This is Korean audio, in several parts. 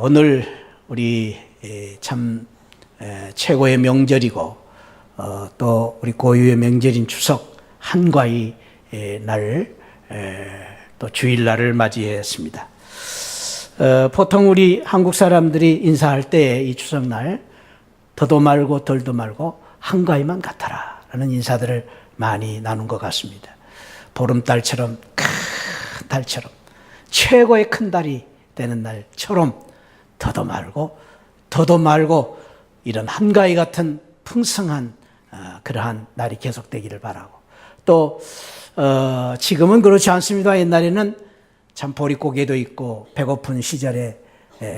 오늘 우리 참 최고의 명절이고 또 우리 고유의 명절인 추석 한가위 날 또 주일날을 맞이했습니다. 보통 우리 한국 사람들이 인사할 때 이 추석날 더도 말고 덜도 말고 한가위만 같아라 라는 인사들을 많이 나눈 것 같습니다. 보름달처럼 큰 달처럼 최고의 큰 달이 되는 날처럼 더도 말고 이런 한가위 같은 풍성한 그러한 날이 계속되기를 바라고, 또 지금은 그렇지 않습니다. 옛날에는 참 보릿고개도 있고 배고픈 시절에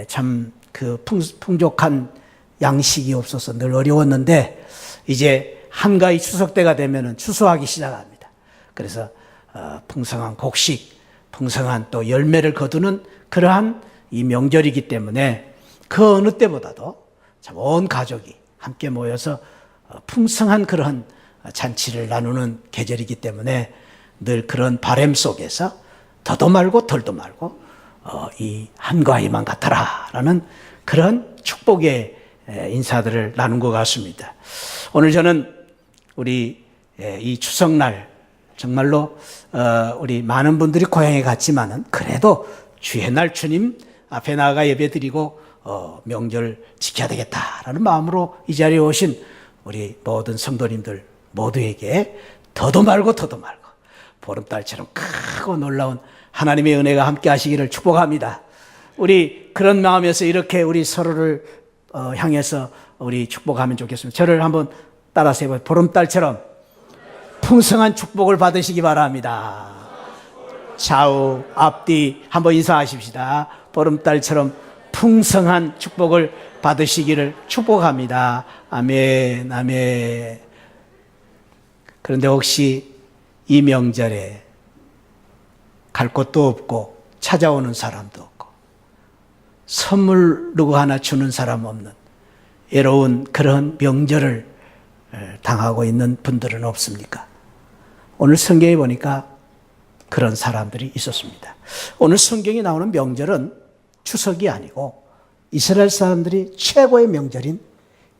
참 그 풍족한 양식이 없어서 늘 어려웠는데, 이제 한가위 추석 때가 되면은 추수하기 시작합니다. 그래서 풍성한 곡식, 풍성한 또 열매를 거두는 그러한 이 명절이기 때문에 그 어느 때보다도 참 온 가족이 함께 모여서 풍성한 그런 잔치를 나누는 계절이기 때문에 늘 그런 바람 속에서 더도 말고 덜도 말고 이 한가위만 같아라 라는 그런 축복의 인사들을 나눈 것 같습니다. 오늘 저는 우리 이 추석날 정말로 우리 많은 분들이 고향에 갔지만은 그래도 주의 날 주님 앞에 나아가 예배드리고 명절 지켜야 되겠다라는 마음으로 이 자리에 오신 우리 모든 성도님들 모두에게 더도 말고 보름달처럼 크고 놀라운 하나님의 은혜가 함께 하시기를 축복합니다. 우리 그런 마음에서 이렇게 우리 서로를 향해서 우리 축복하면 좋겠습니다. 저를 한번 따라서 해봐요. 보름달처럼 풍성한 축복을 받으시기 바랍니다. 좌우 앞뒤 한번 인사하십시다. 보름달처럼 풍성한 축복을 받으시기를 축복합니다. 아멘, 아멘. 그런데 혹시 이 명절에 갈 곳도 없고 찾아오는 사람도 없고 선물 누구 하나 주는 사람 없는 외로운 그런 명절을 당하고 있는 분들은 없습니까? 오늘 성경에 보니까 그런 사람들이 있었습니다. 오늘 성경에 나오는 명절은 추석이 아니고 이스라엘 사람들이 최고의 명절인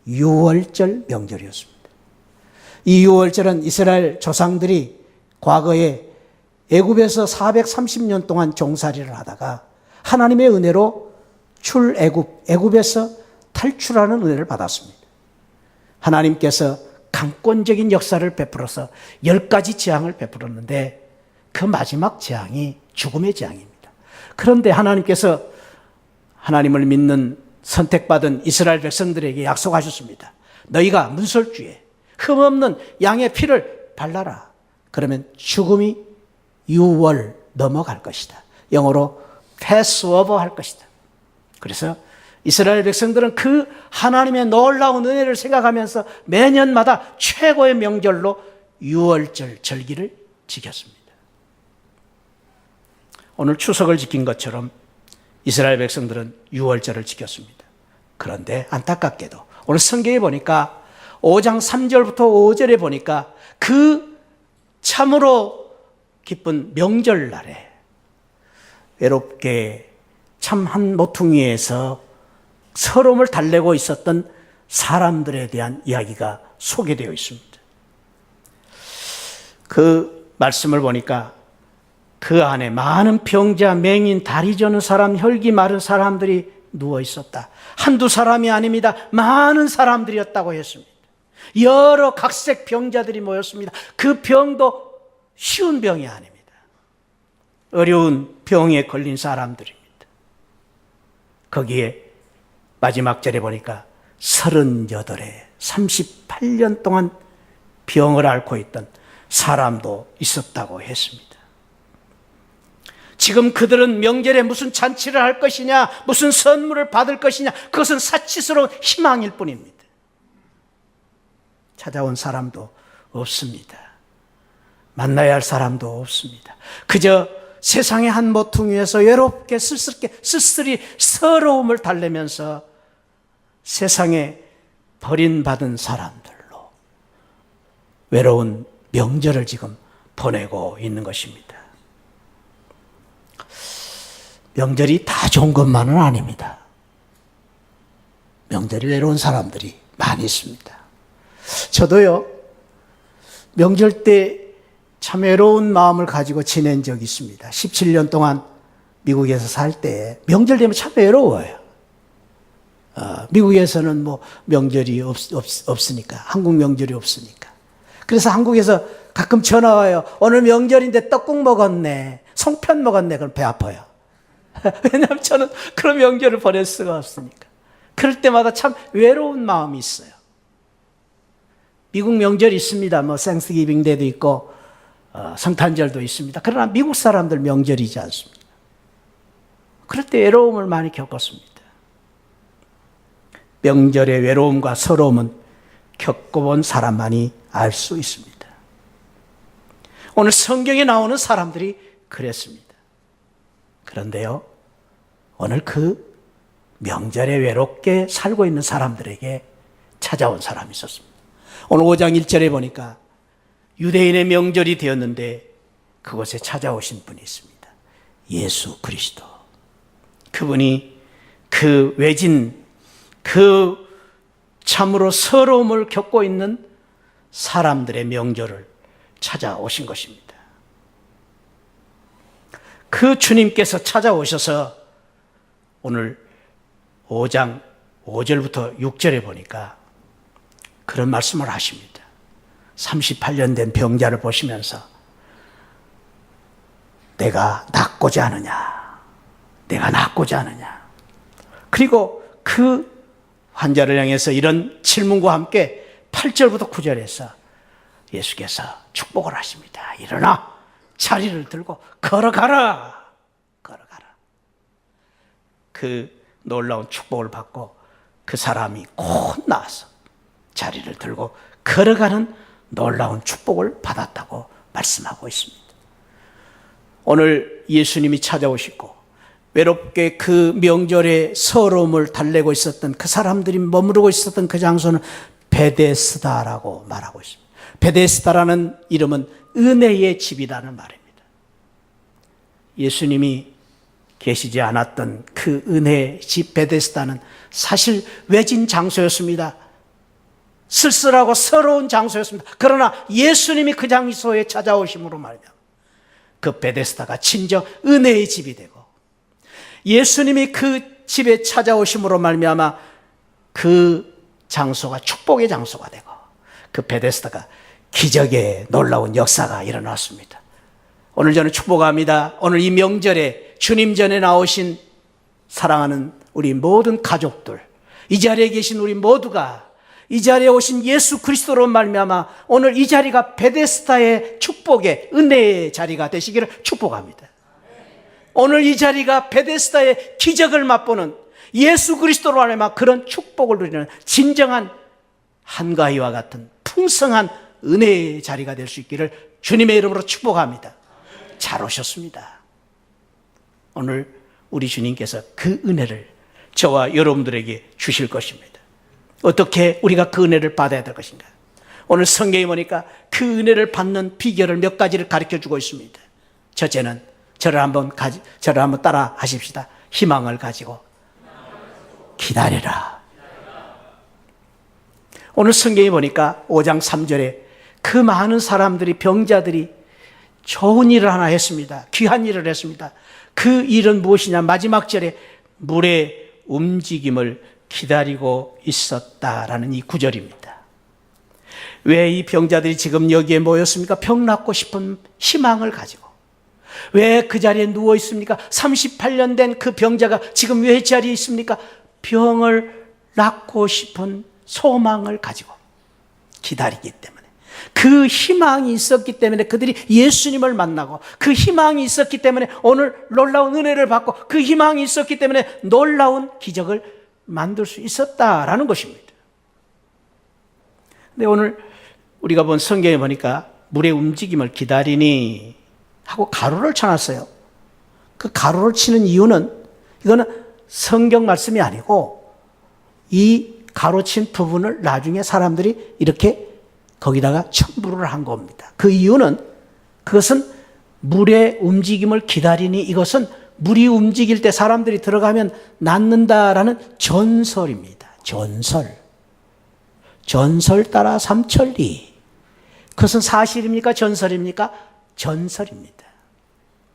유월절 명절이었습니다. 이 유월절은 이스라엘 조상들이 과거에 애굽에서 430년 동안 종살이를 하다가 하나님의 은혜로 애굽에서 탈출하는 은혜를 받았습니다. 하나님께서 강권적인 역사를 베풀어서 10가지 재앙을 베풀었는데 그 마지막 재앙이 죽음의 재앙입니다. 그런데 하나님께서 하나님을 믿는 선택받은 이스라엘 백성들에게 약속하셨습니다. 너희가 문설주에 흠없는 양의 피를 발라라. 그러면 죽음이 유월 넘어갈 것이다. 영어로 패스오버 할 것이다. 그래서 이스라엘 백성들은 그 하나님의 놀라운 은혜를 생각하면서 매년마다 최고의 명절로 유월절 절기를 지켰습니다. 오늘 추석을 지킨 것처럼 이스라엘 백성들은 유월절을 지켰습니다. 그런데 안타깝게도 오늘 성경에 보니까 5장 3절부터 5절에 보니까 그 참으로 기쁜 명절날에 외롭게 참 한 모퉁이에서 서러움을 달래고 있었던 사람들에 대한 이야기가 소개되어 있습니다. 그 말씀을 보니까 그 안에 많은 병자, 맹인, 다리 저는 사람, 혈기 마른 사람들이 누워 있었다. 한두 사람이 아닙니다. 많은 사람들이었다고 했습니다. 여러 각색 병자들이 모였습니다. 그 병도 쉬운 병이 아닙니다. 어려운 병에 걸린 사람들입니다. 거기에 마지막 절에 보니까 38에 38년 동안 병을 앓고 있던 사람도 있었다고 했습니다. 지금 그들은 명절에 무슨 잔치를 할 것이냐, 무슨 선물을 받을 것이냐, 그것은 사치스러운 희망일 뿐입니다. 찾아온 사람도 없습니다. 만나야 할 사람도 없습니다. 그저 세상의 한 모퉁이에서 외롭게 쓸쓸히 서러움을 달래면서 세상에 버림받은 사람들로 외로운 명절을 지금 보내고 있는 것입니다. 명절이 다 좋은 것만은 아닙니다. 명절이 외로운 사람들이 많이 있습니다. 저도요, 명절 때 참 외로운 마음을 가지고 지낸 적이 있습니다. 17년 동안 미국에서 살 때 명절 되면 참 외로워요. 미국에서는 뭐 명절이 없으니까, 한국 명절이 없으니까. 그래서 한국에서 가끔 전화 와요. 오늘 명절인데 떡국 먹었네, 송편 먹었네. 그럼 배 아파요. 왜냐하면 저는 그런 명절을 보낼 수가 없으니까. 그럴 때마다 참 외로운 마음이 있어요. 미국 명절이 있습니다. 뭐 생스기빙 데이도 있고 성탄절도 있습니다. 그러나 미국 사람들 명절이지 않습니다. 그럴 때 외로움을 많이 겪었습니다. 명절의 외로움과 서러움은 겪어본 사람만이 알 수 있습니다. 오늘 성경에 나오는 사람들이 그랬습니다. 그런데요, 오늘 그 명절에 외롭게 살고 있는 사람들에게 찾아온 사람이 있었습니다. 오늘 5장 1절에 보니까 유대인의 명절이 되었는데 그곳에 찾아오신 분이 있습니다. 예수 그리스도. 그분이 그 외진, 그 참으로 서러움을 겪고 있는 사람들의 명절을 찾아오신 것입니다. 그 주님께서 찾아오셔서 오늘 5장 5절부터 6절에 보니까 그런 말씀을 하십니다. 38년 된 병자를 보시면서 내가 낫고자 하느냐, 내가 낫고자 하느냐. 그리고 그 환자를 향해서 이런 질문과 함께 8절부터 9절에서 예수께서 축복을 하십니다. 일어나 자리를 들고 걸어가라, 걸어가라. 그 놀라운 축복을 받고 그 사람이 곧 나와서 자리를 들고 걸어가는 놀라운 축복을 받았다고 말씀하고 있습니다. 오늘 예수님이 찾아오시고 외롭게 그 명절의 서러움을 달래고 있었던 그 사람들이 머무르고 있었던 그 장소는 베데스다라고 말하고 있습니다. 베데스다라는 이름은 은혜의 집이라는 말입니다. 예수님이 계시지 않았던 그 은혜의 집 베데스다는 사실 외진 장소였습니다. 쓸쓸하고 서러운 장소였습니다. 그러나 예수님이 그 장소에 찾아오심으로 말미암아 그 베데스다가 진정 은혜의 집이 되고, 예수님이 그 집에 찾아오심으로 말미암아 그 장소가 축복의 장소가 되고, 그 베데스다가 기적의 놀라운 역사가 일어났습니다. 오늘 저는 축복합니다. 오늘 이 명절에 주님 전에 나오신 사랑하는 우리 모든 가족들, 이 자리에 계신 우리 모두가 이 자리에 오신 예수 그리스도로 말미암아 오늘 이 자리가 베데스다의 축복의 은혜의 자리가 되시기를 축복합니다. 오늘 이 자리가 베데스다의 기적을 맛보는 예수 그리스도로 말미암아 그런 축복을 누리는 진정한 한가위와 같은 풍성한 은혜의 자리가 될 수 있기를 주님의 이름으로 축복합니다. 잘 오셨습니다. 오늘 우리 주님께서 그 은혜를 저와 여러분들에게 주실 것입니다. 어떻게 우리가 그 은혜를 받아야 될 것인가? 오늘 성경에 보니까 그 은혜를 받는 비결을 몇 가지를 가르쳐주고 있습니다. 첫째는 저를 한번 따라 하십시다. 희망을 가지고 기다리라. 오늘 성경에 보니까 5장 3절에 그 많은 사람들이, 병자들이 좋은 일을 하나 했습니다. 귀한 일을 했습니다. 그 일은 무엇이냐? 마지막 절에 물의 움직임을 기다리고 있었다라는 이 구절입니다. 왜 이 병자들이 지금 여기에 모였습니까? 병 낫고 싶은 희망을 가지고. 왜 그 자리에 누워 있습니까? 38년 된 그 병자가 지금 왜 자리에 있습니까? 병을 낫고 싶은 소망을 가지고 기다리기 때문에, 그 희망이 있었기 때문에 그들이 예수님을 만나고, 그 희망이 있었기 때문에 오늘 놀라운 은혜를 받고, 그 희망이 있었기 때문에 놀라운 기적을 만들 수 있었다라는 것입니다. 근데 오늘 우리가 본 성경에 보니까 물의 움직임을 기다리니 하고 가로를 쳐놨어요. 그 가로를 치는 이유는, 이거는 성경 말씀이 아니고 이 가로친 부분을 나중에 사람들이 이렇게 거기다가 첨부를 한 겁니다. 그 이유는, 그것은 물의 움직임을 기다리니, 이것은 물이 움직일 때 사람들이 들어가면 낫는다라는 전설입니다. 전설. 전설 따라 삼천리. 그것은 사실입니까? 전설입니까? 전설입니다.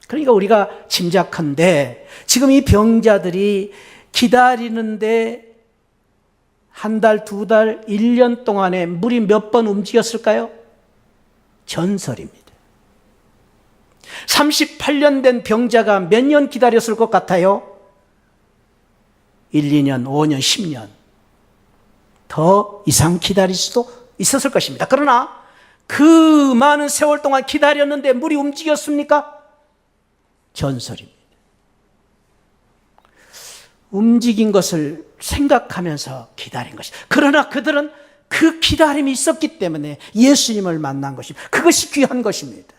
그러니까 우리가 짐작한데 지금 이 병자들이 기다리는데 한 달, 두 달, 1년 동안에 물이 몇 번 움직였을까요? 전설입니다. 38년 된 병자가 몇 년 기다렸을 것 같아요? 1, 2년, 5년, 10년. 더 이상 기다릴 수도 있었을 것입니다. 그러나 그 많은 세월 동안 기다렸는데 물이 움직였습니까? 전설입니다. 움직인 것을 생각하면서 기다린 것이. 그러나 그들은 그 기다림이 있었기 때문에 예수님을 만난 것입니다. 그것이 귀한 것입니다.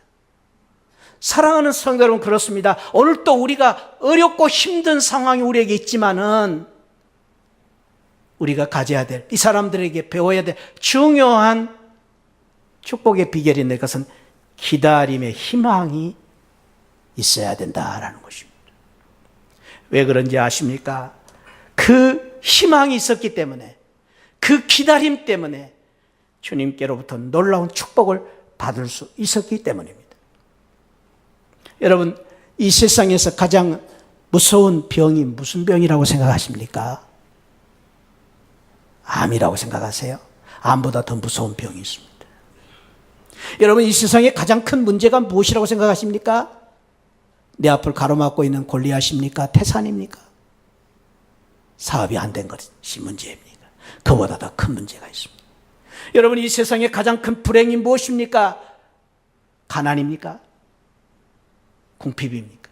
사랑하는 성도 여러분, 그렇습니다. 오늘 또 우리가 어렵고 힘든 상황이 우리에게 있지만은 우리가 가져야 될, 이 사람들에게 배워야 될 중요한 축복의 비결인데 그것은 기다림의 희망이 있어야 된다라는 것입니다. 왜 그런지 아십니까? 그 희망이 있었기 때문에, 그 기다림 때문에 주님께로부터 놀라운 축복을 받을 수 있었기 때문입니다. 여러분, 이 세상에서 가장 무서운 병이 무슨 병이라고 생각하십니까? 암이라고 생각하세요? 암보다 더 무서운 병이 있습니다. 여러분, 이 세상에 가장 큰 문제가 무엇이라고 생각하십니까? 내 앞을 가로막고 있는 골리앗입니까? 태산입니까? 사업이 안 된 것이 문제입니까? 그보다 더 큰 문제가 있습니다. 여러분, 이 세상에 가장 큰 불행이 무엇입니까? 가난입니까? 궁핍입니까?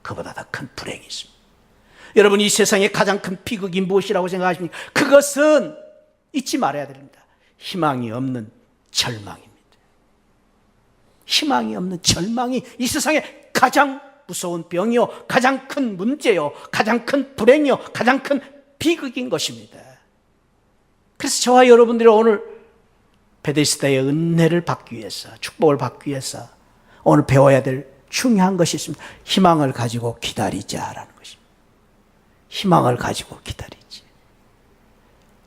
그보다 더 큰 불행이 있습니다. 여러분, 이 세상에 가장 큰 비극이 무엇이라고 생각하십니까? 그것은 잊지 말아야 됩니다. 희망이 없는 절망입니다. 희망이 없는 절망이 이 세상에 가장 무서운 병이요, 가장 큰 문제요, 가장 큰 불행이요, 가장 큰 비극인 것입니다. 그래서 저와 여러분들이 오늘 베데스다의 은혜를 받기 위해서, 축복을 받기 위해서 오늘 배워야 될 중요한 것이 있습니다. 희망을 가지고 기다리자라는 것입니다. 희망을 가지고 기다리지.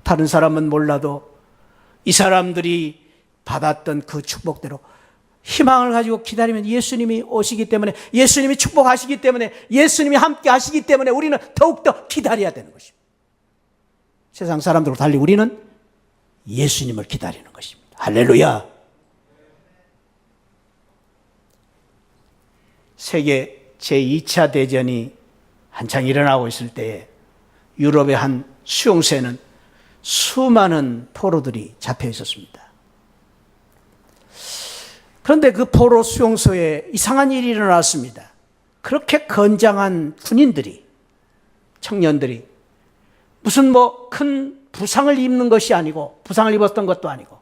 다른 사람은 몰라도 이 사람들이 받았던 그 축복대로 희망을 가지고 기다리면 예수님이 오시기 때문에, 예수님이 축복하시기 때문에, 예수님이 함께 하시기 때문에 우리는 더욱더 기다려야 되는 것입니다. 세상 사람들과 달리 우리는 예수님을 기다리는 것입니다. 할렐루야. 세계 제2차 대전이 한창 일어나고 있을 때에 유럽의 한 수용소에는 수많은 포로들이 잡혀 있었습니다. 그런데 그 포로 수용소에 이상한 일이 일어났습니다. 그렇게 건장한 군인들이, 청년들이 무슨 큰 부상을 입는 것이 아니고, 부상을 입었던 것도 아니고,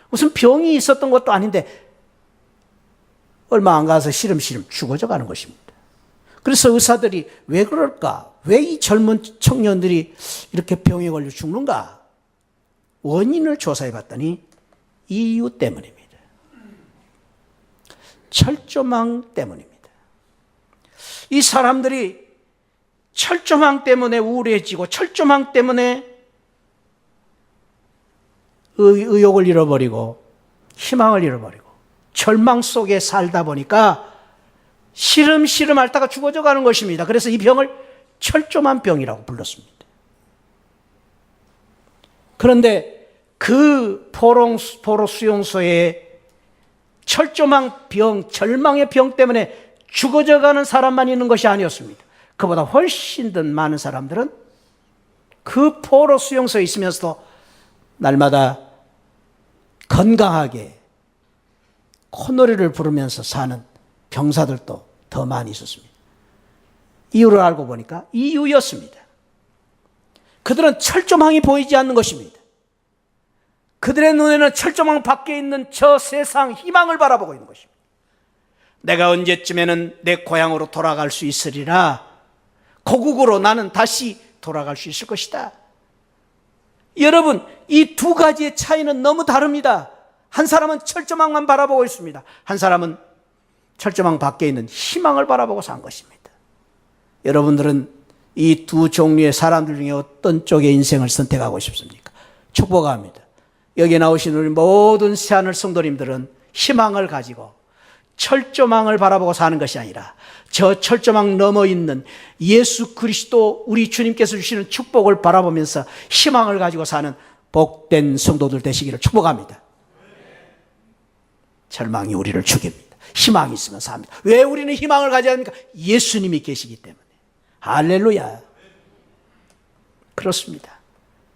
무슨 병이 있었던 것도 아닌데 얼마 안 가서 시름시름 죽어져 가는 것입니다. 그래서 의사들이 왜 그럴까? 왜 이 젊은 청년들이 이렇게 병에 걸려 죽는가? 원인을 조사해 봤더니 이유 때문입니다. 철조망 때문입니다. 이 사람들이 철조망 때문에 우울해지고, 철조망 때문에 의욕을 잃어버리고 희망을 잃어버리고 절망 속에 살다 보니까 시름시름 앓다가 죽어져 가는 것입니다. 그래서 이 병을 철조망 병이라고 불렀습니다. 그런데 그 포로 수용소에 철조망 병, 절망의 병 때문에 죽어져 가는 사람만 있는 것이 아니었습니다. 그보다 훨씬 더 많은 사람들은 그 포로 수용소에 있으면서도 날마다 건강하게 콧노래를 부르면서 사는 병사들도 더 많이 있었습니다. 이유를 알고 보니까 이유였습니다. 그들은 철조망이 보이지 않는 것입니다. 그들의 눈에는 철조망 밖에 있는 저 세상 희망을 바라보고 있는 것입니다. 내가 언제쯤에는 내 고향으로 돌아갈 수 있으리라. 고국으로 나는 다시 돌아갈 수 있을 것이다. 여러분, 이 두 가지의 차이는 너무 다릅니다. 한 사람은 철조망만 바라보고 있습니다. 한 사람은 철조망 밖에 있는 희망을 바라보고 산 것입니다. 여러분들은 이 두 종류의 사람들 중에 어떤 쪽의 인생을 선택하고 싶습니까? 축복합니다. 여기 나오신 우리 모든 새하늘 성도님들은 희망을 가지고 철조망을 바라보고 사는 것이 아니라 저 철조망 넘어 있는 예수 그리스도 우리 주님께서 주시는 축복을 바라보면서 희망을 가지고 사는 복된 성도들 되시기를 축복합니다. 절망이 우리를 죽입니다. 희망이 있으면 삽니다. 왜 우리는 희망을 가져야 합니까? 예수님이 계시기 때문에. 할렐루야. 그렇습니다.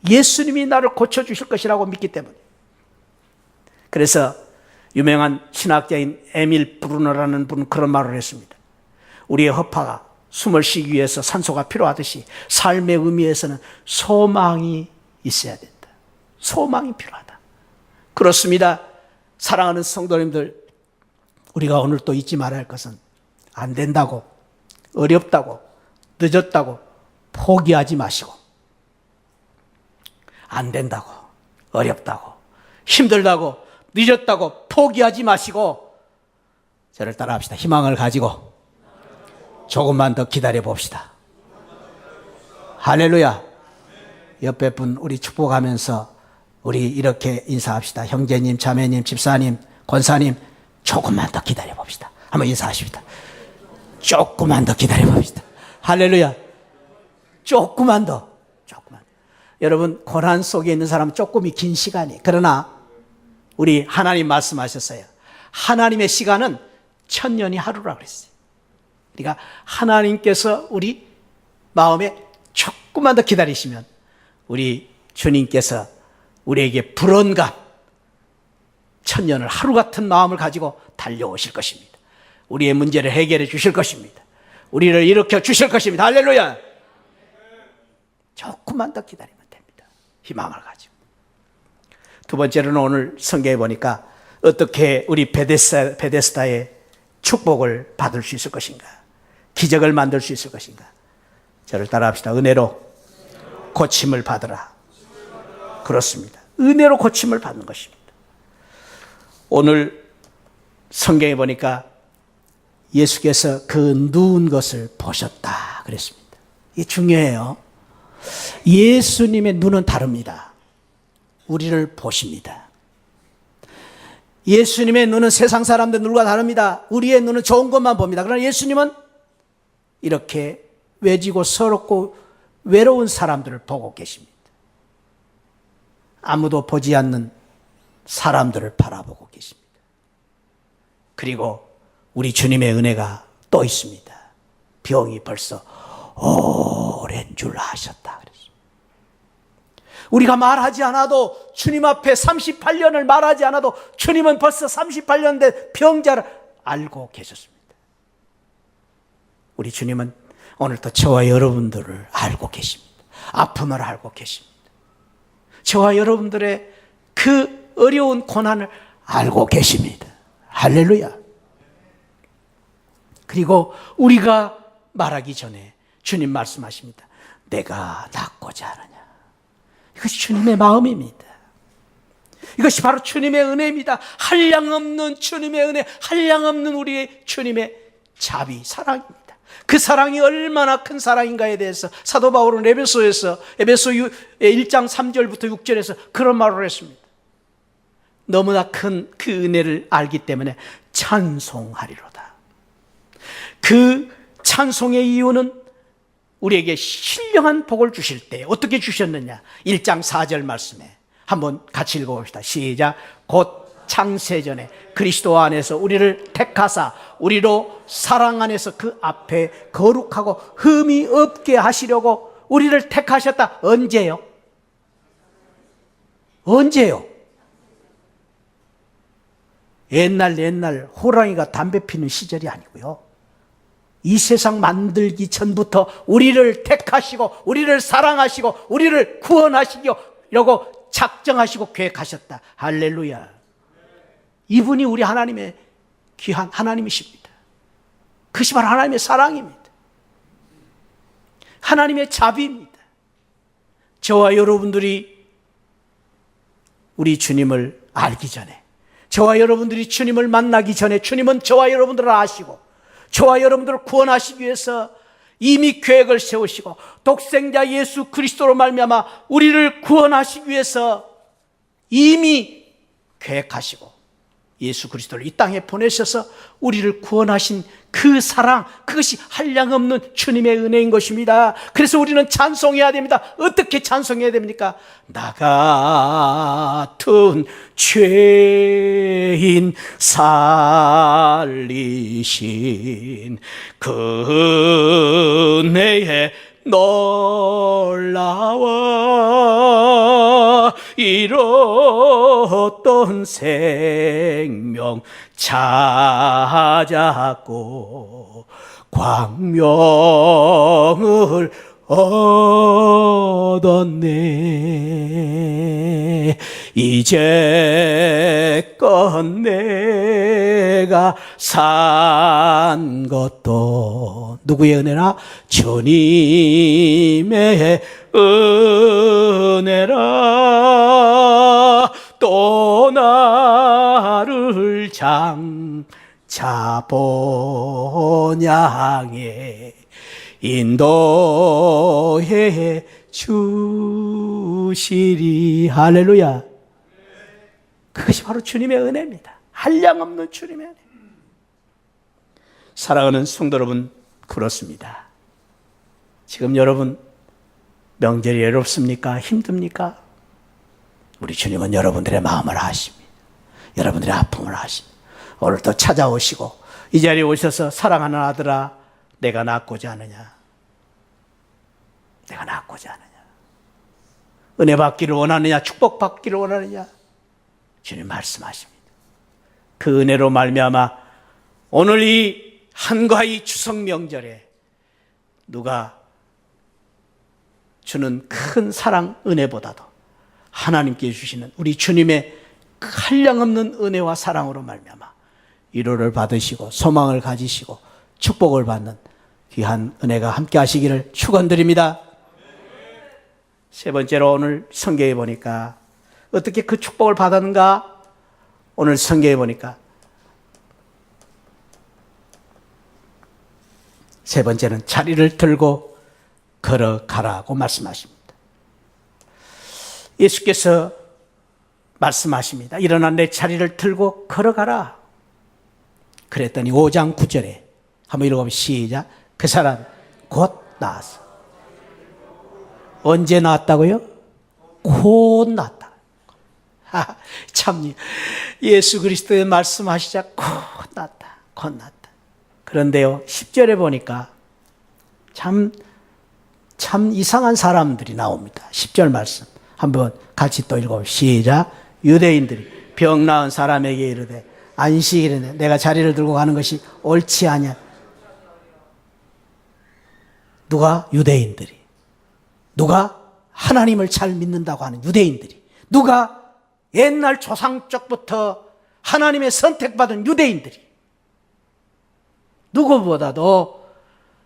예수님이 나를 고쳐주실 것이라고 믿기 때문에. 그래서 유명한 신학자인 에밀 브루너라는 분은 그런 말을 했습니다. 우리의 허파가 숨을 쉬기 위해서 산소가 필요하듯이 삶의 의미에서는 소망이 있어야 된다. 소망이 필요하다. 그렇습니다. 사랑하는 성도님들, 우리가 오늘 또 잊지 말아야 할 것은 안 된다고, 어렵다고, 늦었다고 포기하지 마시고, 안 된다고, 어렵다고, 힘들다고, 늦었다고 포기하지 마시고 저를 따라합시다. 희망을 가지고 조금만 더 기다려 봅시다. 할렐루야. 옆에 분 우리 축복하면서 우리 이렇게 인사합시다. 형제님, 자매님, 집사님, 권사님, 조금만 더 기다려 봅시다. 한번 인사하십시다. 조금만 더 기다려 봅시다. 할렐루야. 조금만 더. 여러분, 고난 속에 있는 사람은 조금이 긴 시간이, 그러나 우리 하나님 말씀하셨어요. 하나님의 시간은 1000년이 하루라고 그랬어요. 그러니까 하나님께서 우리 마음에 조금만 더 기다리시면 우리 주님께서 우리에게 불언감 1000년을 하루 같은 마음을 가지고 달려오실 것입니다. 우리의 문제를 해결해 주실 것입니다. 우리를 일으켜 주실 것입니다. 할렐루야. 조금만 더 기다리면 됩니다. 희망을 가지고. 두 번째로는 오늘 성경에 보니까 어떻게 우리 베데스다의 축복을 받을 수 있을 것인가, 기적을 만들 수 있을 것인가. 저를 따라합시다. 은혜로 고침을 받으라. 그렇습니다. 은혜로 고침을 받는 것입니다. 오늘 성경에 보니까 예수께서 그 누운 것을 보셨다 그랬습니다. 이게 중요해요. 예수님의 눈은 다릅니다. 우리를 보십니다. 예수님의 눈은 세상 사람들 눈과 다릅니다. 우리의 눈은 좋은 것만 봅니다. 그러나 예수님은 이렇게 외지고 서럽고 외로운 사람들을 보고 계십니다. 아무도 보지 않는 사람들을 바라보고 계십니다. 그리고 우리 주님의 은혜가 또 있습니다. 병이 벌써 오랜 줄 아셨다 그랬습니다. 우리가 말하지 않아도, 주님 앞에 38년을 말하지 않아도 주님은 벌써 38년 된 병자를 알고 계셨습니다. 우리 주님은 오늘도 저와 여러분들을 알고 계십니다. 아픔을 알고 계십니다. 저와 여러분들의 그 어려운 고난을 알고 계십니다. 할렐루야. 그리고 우리가 말하기 전에 주님 말씀하십니다. 내가 낫고자 하느냐. 이것이 주님의 마음입니다. 이것이 바로 주님의 은혜입니다. 한량없는 주님의 은혜, 한량없는 우리의 주님의 자비, 사랑입니다. 그 사랑이 얼마나 큰 사랑인가에 대해서 사도 바울은 에베소 1장 3절부터 6절에서 그런 말을 했습니다. 너무나 큰 그 은혜를 알기 때문에 찬송하리로다. 그 찬송의 이유는 우리에게 신령한 복을 주실 때 어떻게 주셨느냐. 1장 4절 말씀에 한번 같이 읽어봅시다. 시작. 곧 창세전에 그리스도 안에서 우리를 택하사 우리로 사랑 안에서 그 앞에 거룩하고 흠이 없게 하시려고 우리를 택하셨다. 언제요? 언제요? 옛날 호랑이가 담배 피는 시절이 아니고요. 이 세상 만들기 전부터 우리를 택하시고 우리를 사랑하시고 우리를 구원하시려고 작정하시고 계획하셨다. 할렐루야. 이분이 우리 하나님의 귀한 하나님이십니다. 그것이 바로 하나님의 사랑입니다. 하나님의 자비입니다. 저와 여러분들이 우리 주님을 알기 전에, 저와 여러분들이 주님을 만나기 전에 주님은 저와 여러분들을 아시고 저와 여러분들을 구원하시기 위해서 이미 계획을 세우시고 독생자 예수 그리스도로 말미암아 우리를 구원하시기 위해서 이미 계획하시고 예수 그리스도를 이 땅에 보내셔서 우리를 구원하신 그 사랑, 그것이 한량없는 주님의 은혜인 것입니다. 그래서 우리는 찬송해야 됩니다. 어떻게 찬송해야 됩니까? 나 같은 죄인 살리신 그 은혜에 놀라워 잃었던 생명 찾았고 광명을 얻었네. 이제껏 내가 산 것도 누구의 은혜나? 주님의 은혜라. 또 나를 장차 본향에 인도해 주시리. 할렐루야. 그것이 바로 주님의 은혜입니다. 한량없는 주님의 은혜. 사랑하는 성도 여러분, 그렇습니다. 지금 여러분 명절이 외롭습니까? 힘듭니까? 우리 주님은 여러분들의 마음을 아십니다. 여러분들의 아픔을 아십니다. 오늘 또 찾아오시고 이 자리에 오셔서 사랑하는 아들아, 내가 낳고자 하느냐? 내가 낳고자 하느냐? 은혜 받기를 원하느냐? 축복 받기를 원하느냐? 주님 말씀하십니다. 그 은혜로 말미암아 오늘 이 한가위 추석 명절에 누가 주는 큰 사랑 은혜보다도 하나님께 주시는 우리 주님의 한량없는 은혜와 사랑으로 말미암아 위로를 받으시고 소망을 가지시고 축복을 받는 귀한 은혜가 함께 하시기를 축원드립니다. 세 번째로 오늘 성경에 보니까 어떻게 그 축복을 받았는가? 오늘 성경에 보니까 세 번째는 자리를 들고 걸어가라고 말씀하십니다. 예수께서 말씀하십니다. 일어나 내 자리를 들고 걸어가라. 그랬더니 5장 9절에 한번 읽어보면 시작. 그 사람 곧 나았어. 언제 나았다고요? 곧 나았다. 참 예수 그리스도의 말씀하시자 곧 나았다. 곧 나았다. 그런데요 10절에 보니까 참 이상한 사람들이 나옵니다. 10절 말씀 한번 같이 또 읽어보시죠. 시작. 유대인들이 병 나은 사람에게 이르되 안식일에 내가 자리를 들고 가는 것이 옳지 아니야. 누가? 유대인들이. 누가? 하나님을 잘 믿는다고 하는 유대인들이. 누가? 옛날 조상적부터 하나님의 선택받은 유대인들이. 누구보다도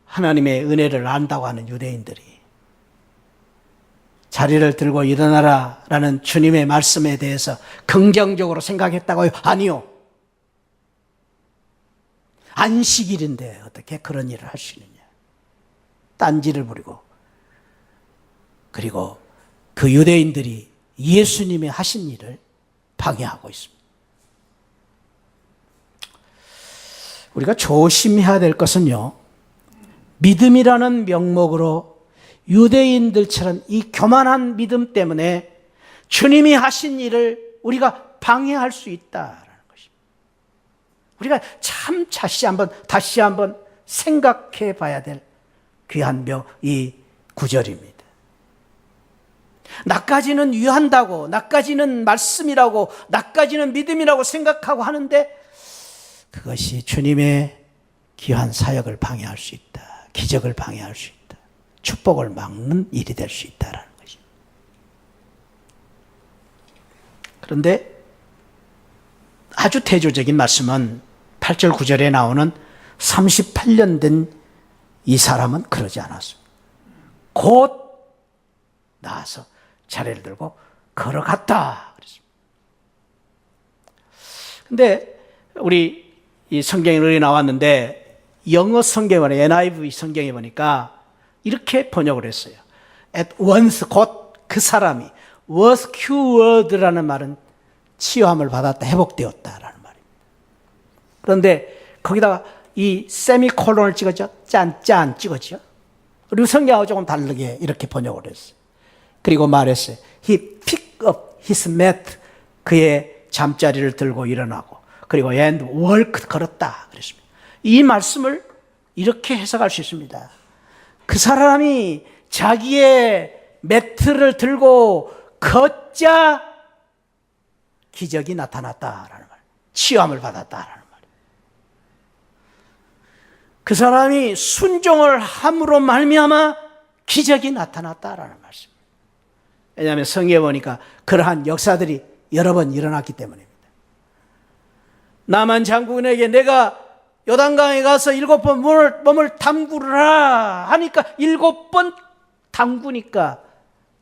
하나님의 은혜를 안다고 하는 유대인들이 자리를 들고 일어나라 라는 주님의 말씀에 대해서 긍정적으로 생각했다고요? 아니요. 안식일인데 어떻게 그런 일을 할 수 있느냐. 딴지를 부리고, 그리고 그 유대인들이 예수님이 하신 일을 방해하고 있습니다. 우리가 조심해야 될 것은요, 믿음이라는 명목으로 유대인들처럼 이 교만한 믿음 때문에 주님이 하신 일을 우리가 방해할 수 있다라는 것입니다. 우리가 참 다시 한번 생각해 봐야 될 귀한 이 구절입니다. 나까지는 위한다고, 나까지는 말씀이라고, 나까지는 믿음이라고 생각하고 하는데 그것이 주님의 귀한 사역을 방해할 수 있다. 기적을 방해할 수 있다. 축복을 막는 일이 될 수 있다라는 것입니다. 그런데 아주 대조적인 말씀은 8절 9절에 나오는 38년 된 이 사람은 그러지 않았습니다. 곧 나와서 자리를 들고 걸어갔다 그랬습니다. 근데 우리 이 성경에 나왔는데 영어 성경에 NIV 성경에 보니까 이렇게 번역을 했어요. At once, 곧 그 사람이 was cured라는 말은 치유함을 받았다, 회복되었다라는 말입니다. 그런데 거기다가 이 세미콜론을 찍었죠. 짠 찍었죠. 그리고 성경하고 조금 다르게 이렇게 번역을 했어요. 그리고 말했어요. He picked up his mat. 그의 잠자리를 들고 일어나고 그리고 and walked, 걸었다 그랬습니다. 이 말씀을 이렇게 해석할 수 있습니다. 그 사람이 자기의 매트를 들고 걷자 기적이 나타났다라는 말, 치유함을 받았다라는 말. 그 사람이 순종을 함으로 말미암아 기적이 나타났다라는 말씀. 왜냐하면 성경에 보니까 그러한 역사들이 여러 번 일어났기 때문입니다. 나만 장군에게 내가 요단강에 가서 7번 몸을 담그라 하니까 7번 담그니까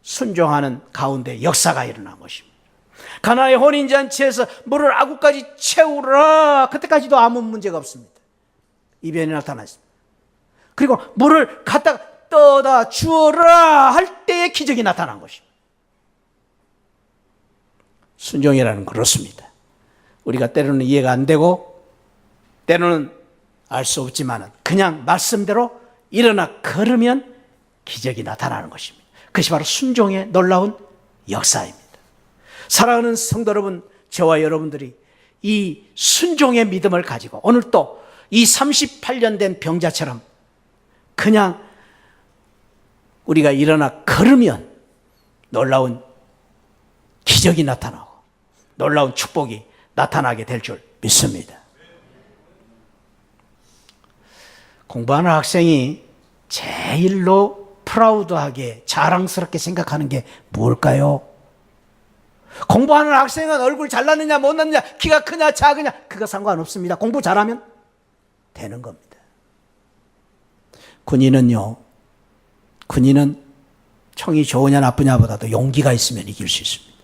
순종하는 가운데 역사가 일어난 것입니다. 가나의 혼인잔치에서 물을 아구까지 채우라, 그때까지도 아무 문제가 없습니다. 이변이 나타났습니다. 그리고 물을 갖다가 떠다 주어라 할 때에 기적이 나타난 것입니다. 순종이라는 그렇습니다. 우리가 때로는 이해가 안 되고 때로는 알 수 없지만 그냥 말씀대로 일어나 걸으면 기적이 나타나는 것입니다. 그것이 바로 순종의 놀라운 역사입니다. 사랑하는 성도 여러분, 저와 여러분들이 이 순종의 믿음을 가지고 오늘 또 이 38년 된 병자처럼 그냥 우리가 일어나 걸으면 놀라운 기적이 나타나고 놀라운 축복이 나타나게 될 줄 믿습니다. 공부하는 학생이 제일로 프라우드하게 자랑스럽게 생각하는 게 뭘까요? 공부하는 학생은 얼굴 잘났느냐 못났느냐, 키가 크냐 작으냐, 그거 상관없습니다. 공부 잘하면 되는 겁니다. 군인은 총이 좋으냐 나쁘냐보다도 용기가 있으면 이길 수 있습니다.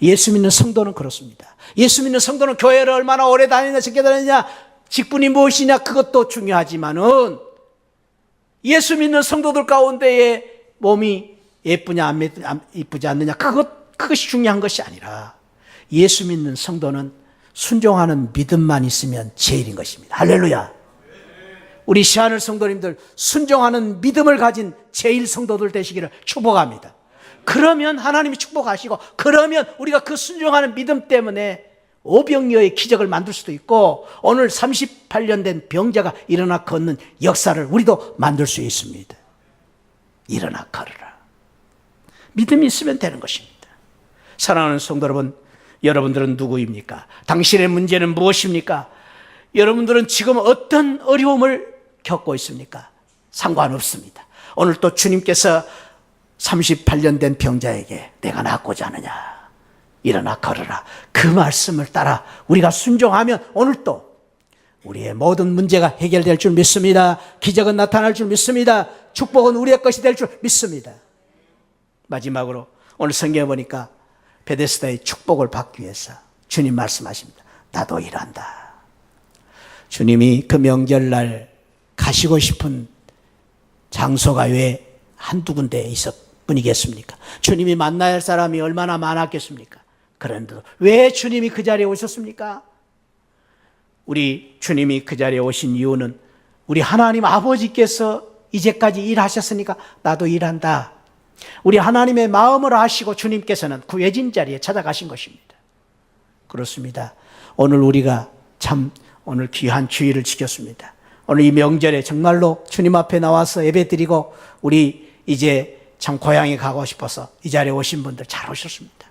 예수 믿는 성도는 그렇습니다. 예수 믿는 성도는 교회를 얼마나 오래 다니냐, 적게 다니냐, 직분이 무엇이냐, 그것도 중요하지만은 예수 믿는 성도들 가운데에 몸이 예쁘냐 안 이쁘지 않느냐, 그것이 중요한 것이 아니라 예수 믿는 성도는 순종하는 믿음만 있으면 제일인 것입니다. 할렐루야. 우리 시하늘 성도님들 순종하는 믿음을 가진 제일 성도들 되시기를 축복합니다. 그러면 하나님이 축복하시고, 그러면 우리가 그 순종하는 믿음 때문에 오병이어의 기적을 만들 수도 있고 오늘 38년 된 병자가 일어나 걷는 역사를 우리도 만들 수 있습니다. 일어나 걸으라. 믿음이 있으면 되는 것입니다. 사랑하는 성도 여러분, 여러분들은 누구입니까? 당신의 문제는 무엇입니까? 여러분들은 지금 어떤 어려움을 겪고 있습니까? 상관없습니다. 오늘 또 주님께서 38년 된 병자에게 내가 낫고자 하느냐, 일어나 걸으라, 그 말씀을 따라 우리가 순종하면 오늘 또 우리의 모든 문제가 해결될 줄 믿습니다. 기적은 나타날 줄 믿습니다. 축복은 우리의 것이 될 줄 믿습니다. 마지막으로 오늘 성경에 보니까 베데스다의 축복을 받기 위해서 주님 말씀하십니다. 나도 일한다. 주님이 그 명절날 가시고 싶은 장소가 왜 한두 군데 있을 뿐이겠습니까? 주님이 만나야 할 사람이 얼마나 많았겠습니까? 그런데도 왜 주님이 그 자리에 오셨습니까? 우리 주님이 그 자리에 오신 이유는 우리 하나님 아버지께서 이제까지 일하셨으니까 나도 일한다. 우리 하나님의 마음을 아시고 주님께서는 그 외진 자리에 찾아가신 것입니다. 그렇습니다. 오늘 우리가 참 오늘 귀한 주일을 지켰습니다. 오늘 이 명절에 정말로 주님 앞에 나와서 예배드리고 우리 이제 참 고향에 가고 싶어서 이 자리에 오신 분들 잘 오셨습니다.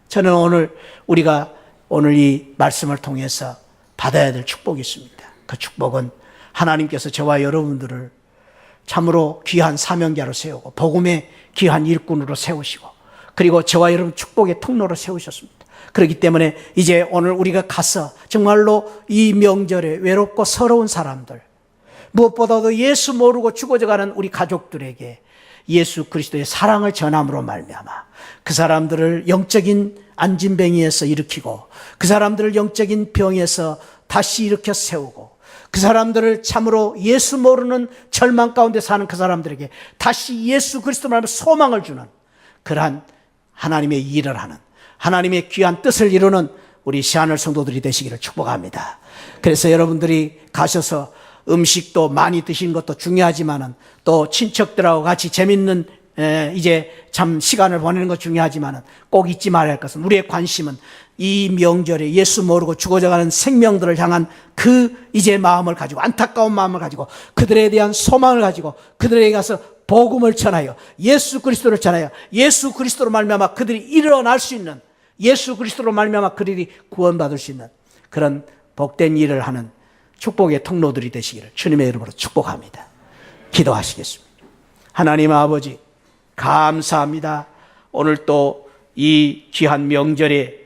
저는 오늘 우리가 오늘 이 말씀을 통해서 받아야 될 축복이 있습니다. 그 축복은 하나님께서 저와 여러분들을 참으로 귀한 사명자로 세우고 복음의 귀한 일꾼으로 세우시고 그리고 저와 여러분 축복의 통로로 세우셨습니다. 그렇기 때문에 이제 오늘 우리가 가서 정말로 이 명절에 외롭고 서러운 사람들, 무엇보다도 예수 모르고 죽어져가는 우리 가족들에게 예수 그리스도의 사랑을 전함으로 말미암아 그 사람들을 영적인 안진뱅이에서 일으키고 그 사람들을 영적인 병에서 다시 일으켜 세우고 그 사람들을 참으로 예수 모르는 절망 가운데 사는 그 사람들에게 다시 예수 그리스도 말하면 소망을 주는 그러한 하나님의 일을 하는, 하나님의 귀한 뜻을 이루는 우리 시하늘 성도들이 되시기를 축복합니다. 그래서 여러분들이 가셔서 음식도 많이 드시는 것도 중요하지만은 또 친척들하고 같이 재밌는 이제 참 시간을 보내는 것 중요하지만은 꼭 잊지 말아야 할 것은 우리의 관심은 이 명절에 예수 모르고 죽어져가는 생명들을 향한 그 이제 마음을 가지고, 안타까운 마음을 가지고, 그들에 대한 소망을 가지고 그들에게 가서 복음을 전하여 예수 그리스도를 전하여 예수 그리스도로 말미암아 그들이 일어날 수 있는, 예수 그리스도로 말미암아 그들이 구원받을 수 있는 그런 복된 일을 하는 축복의 통로들이 되시기를 주님의 이름으로 축복합니다. 기도하시겠습니다. 하나님 아버지, 감사합니다. 오늘 또 이 귀한 명절에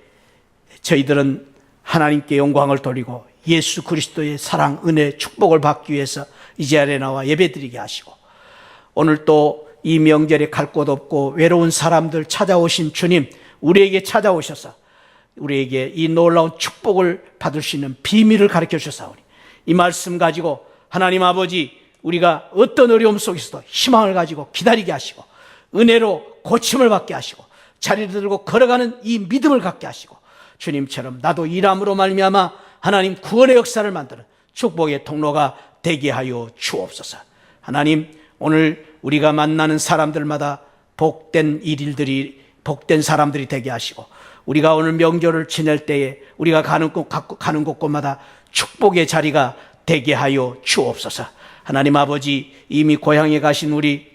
저희들은 하나님께 영광을 돌리고 예수 그리스도의 사랑, 은혜, 축복을 받기 위해서 이 자리에 나와 예배드리게 하시고, 오늘 또 이 명절에 갈 곳 없고 외로운 사람들 찾아오신 주님, 우리에게 찾아오셔서 우리에게 이 놀라운 축복을 받을 수 있는 비밀을 가르쳐 주셨사오니 이 말씀 가지고 하나님 아버지, 우리가 어떤 어려움 속에서도 희망을 가지고 기다리게 하시고 은혜로 고침을 받게 하시고 자리를 들고 걸어가는 이 믿음을 갖게 하시고, 주님처럼 나도 일함으로 말미암아 하나님 구원의 역사를 만드는 축복의 통로가 되게 하여 주옵소서. 하나님, 오늘 우리가 만나는 사람들마다 복된 일들이, 복된 사람들이 되게 하시고, 우리가 오늘 명절을 지낼 때에 우리가 가는 곳곳마다 축복의 자리가 되게 하여 주옵소서. 하나님 아버지, 이미 고향에 가신 우리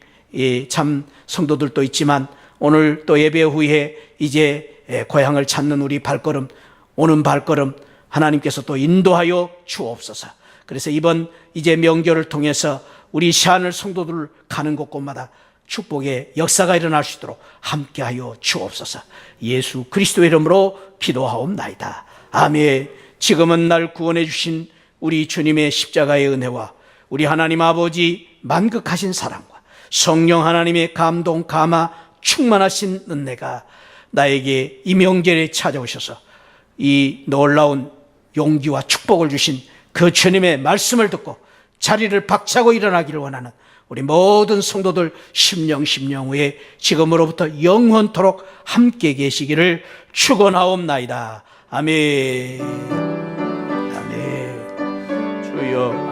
참 성도들도 있지만 오늘 또 예배 후에 이제 고향을 찾는 우리 발걸음, 오는 발걸음 하나님께서 또 인도하여 주옵소서. 그래서 이번 이제 명절을 통해서 우리 시하늘 성도들 가는 곳곳마다 축복의 역사가 일어날 수 있도록 함께하여 주옵소서. 예수 그리스도의 이름으로 기도하옵나이다. 아멘. 지금은 날 구원해 주신 우리 주님의 십자가의 은혜와 우리 하나님 아버지 만극하신 사랑과 성령 하나님의 감동, 감화, 충만하신 은혜가 나에게 이 명절에 찾아오셔서 이 놀라운 용기와 축복을 주신 그 주님의 말씀을 듣고 자리를 박차고 일어나기를 원하는 우리 모든 성도들 심령 후에 지금으로부터 영원토록 함께 계시기를 축원하옵나이다. 아멘. 아멘. 주여.